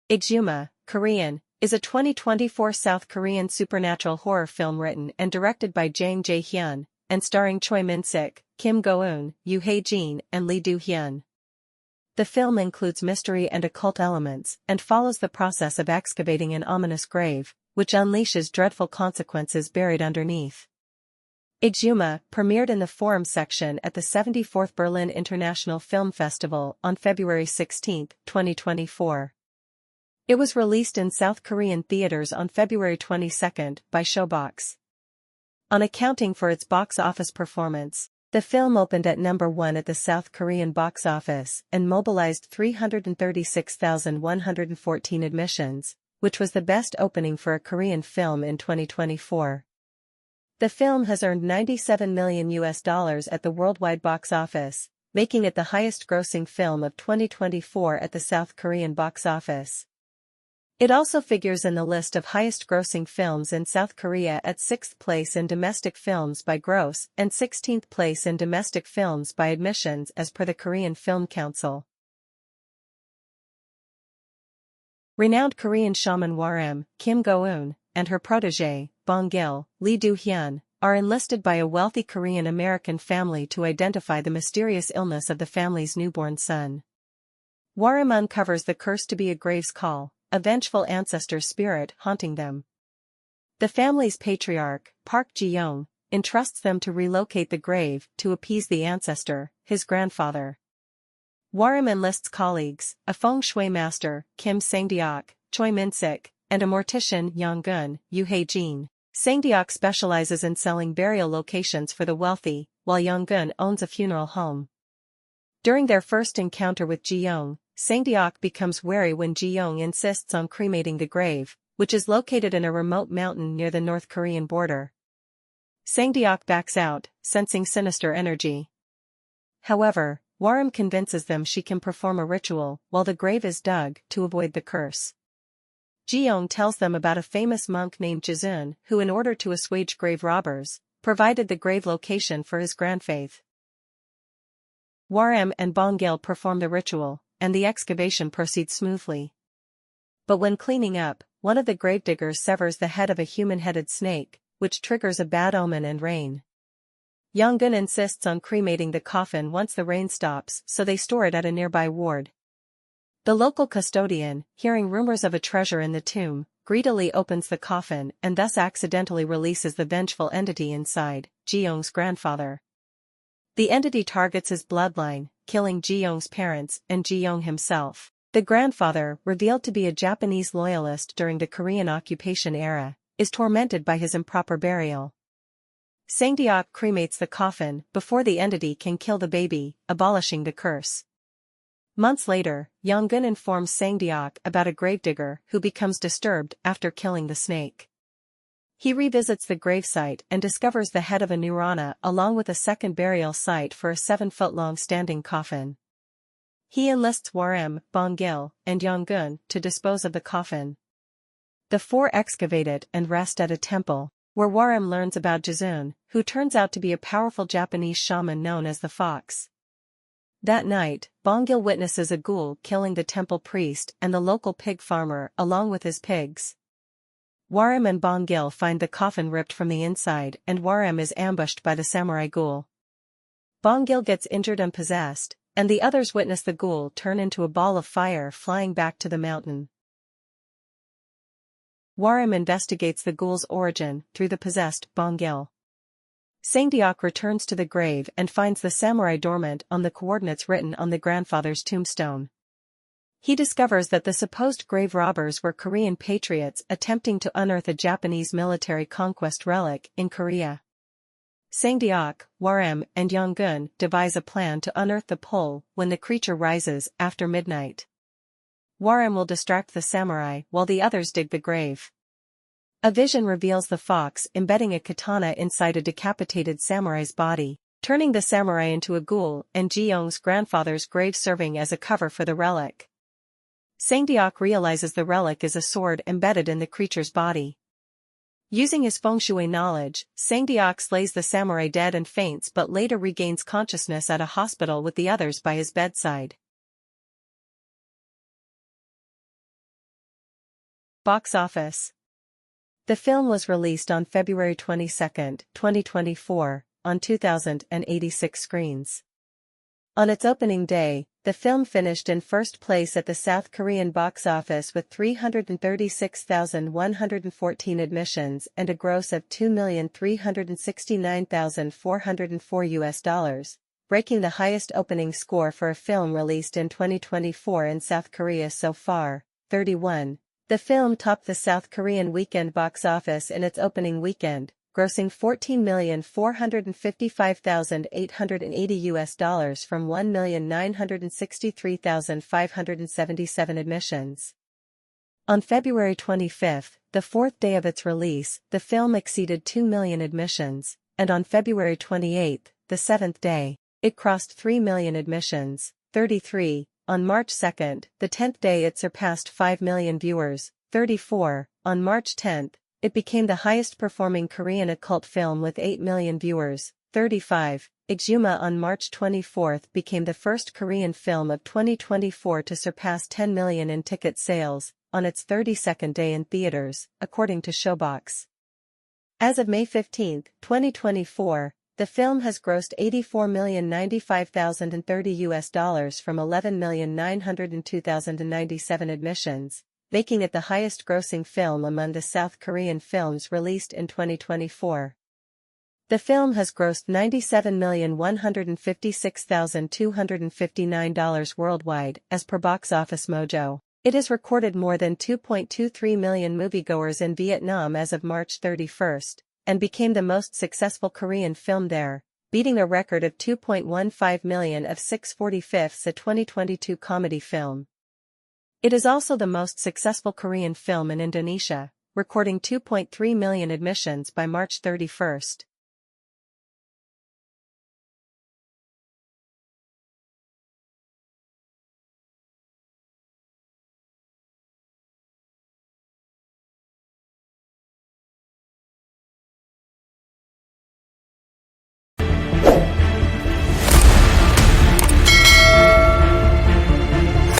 Exhuma, Korean, is a 2024 South Korean supernatural horror film written and directed by Jae-Hyun, and starring Choi Min-Sik, Kim Go-Eun, Hae-Jin, and Lee Do-Hyun. The film includes mystery and occult elements and follows the process of excavating an ominous grave, which unleashes dreadful consequences buried underneath. Exhuma premiered in the Forum section at the 74th Berlin International Film Festival on February 16, 2024. It was released in South Korean theaters on February 22 by Showbox. On accounting for its box office performance, the film opened at number 1 at the South Korean box office and mobilized 336,114 admissions, which was the best opening for a Korean film in 2024. The film has earned $97 million at the worldwide box office, making it the highest-grossing film of 2024 at the South Korean box office. It also figures in the list of highest-grossing films in South Korea at 6th place in domestic films by gross and 16th place in domestic films by admissions as per the Korean Film Council. Renowned Korean shaman Warem, Kim Go-Eun, and her protégé, Bong-gil, Lee Do-Hyun, are enlisted by a wealthy Korean-American family to identify the mysterious illness of the family's newborn son. Warem uncovers the curse to be a grave's call, a vengeful ancestor spirit haunting them. The family's patriarch, Park Ji-young, entrusts them to relocate the grave to appease the ancestor, his grandfather. Warem enlists colleagues, a feng shui master, Kim Sang-deok, Choi Min-Sik, and a mortician, Yong-gun, Hae-Jin. Sang-deok specializes in selling burial locations for the wealthy, while Yong-gun owns a funeral home. During their first encounter with Ji-young, Sang-deok becomes wary when Ji-young insists on cremating the grave, which is located in a remote mountain near the North Korean border. Sang-deok backs out, sensing sinister energy. However, Warem convinces them she can perform a ritual while the grave is dug to avoid the curse. Ji-young tells them about a famous monk named Jae-Hyun who, in order to assuage grave robbers, provided the grave location for his grandfaith. Warem and Bong-gil perform the ritual, and the excavation proceeds smoothly. But when cleaning up, one of the gravediggers severs the head of a human-headed snake, which triggers a bad omen and rain. Yong-gun insists on cremating the coffin once the rain stops, so they store it at a nearby ward. The local custodian, hearing rumors of a treasure in the tomb, greedily opens the coffin and thus accidentally releases the vengeful entity inside, Ji-young's grandfather. The entity targets his bloodline, killing Ji-young's parents and Ji-young himself. The grandfather, revealed to be a Japanese loyalist during the Korean occupation era, is tormented by his improper burial. Sang-deok cremates the coffin before the entity can kill the baby, abolishing the curse. Months later, Yong-gun informs Sang-deok about a gravedigger who becomes disturbed after killing the snake. He revisits the gravesite and discovers the head of a Nirvana along with a second burial site for a 7-foot-long standing coffin. He enlists Warem, Bong-gil, and Yong-gun to dispose of the coffin. The four excavate it and rest at a temple, where Warem learns about Jae-Hyun, who turns out to be a powerful Japanese shaman known as the Fox. That night, Bong-gil witnesses a ghoul killing the temple priest and the local pig farmer along with his pigs. Warem and Bong-gil find the coffin ripped from the inside and Warem is ambushed by the samurai ghoul. Bong-gil gets injured and possessed, and the others witness the ghoul turn into a ball of fire flying back to the mountain. Warem investigates the ghoul's origin through the possessed Bong-gil. Sang-deok returns to the grave and finds the samurai dormant on the coordinates written on the grandfather's tombstone. He discovers that the supposed grave robbers were Korean patriots attempting to unearth a Japanese military conquest relic in Korea. Sang-deok, Warem, and Yong-gun devise a plan to unearth the pole when the creature rises after midnight. Warem will distract the samurai while the others dig the grave. A vision reveals the fox embedding a katana inside a decapitated samurai's body, turning the samurai into a ghoul and Ji-young's grandfather's grave serving as a cover for the relic. Sang-deok realizes the relic is a sword embedded in the creature's body. Using his feng shui knowledge, Sang-deok slays the samurai dead and faints but later regains consciousness at a hospital with the others by his bedside. Box office. The film was released on February 22, 2024, on 2,086 screens. On its opening day, the film finished in first place at the South Korean box office with 336,114 admissions and a gross of $2,369,404, breaking the highest opening score for a film released in 2024 in South Korea so far. 31. The film topped the South Korean weekend box office in its opening weekend, grossing $14,455,880 from $1,963,577 admissions. On February 25, the fourth day of its release, the film exceeded 2 million admissions, and on February 28, the seventh day, it crossed 3 million admissions. 33. On March 2, the 10th day it surpassed 5 million viewers. 34. On March 10, it became the highest-performing Korean occult film with 8 million viewers. 35. Exhuma on March 24 became the first Korean film of 2024 to surpass 10 million in ticket sales, on its 32nd day in theaters, according to Showbox. As of May 15, 2024, the film has grossed $84,095,030 from $11,902,097 admissions, making it the highest-grossing film among the South Korean films released in 2024. The film has grossed $97,156,259 worldwide, as per Box Office Mojo. It has recorded more than 2.23 million moviegoers in Vietnam as of March 31, and became the most successful Korean film there, beating a record of 2.15 million of 6/45, a 2022 comedy film. It is also the most successful Korean film in Indonesia, recording 2.3 million admissions by March 31.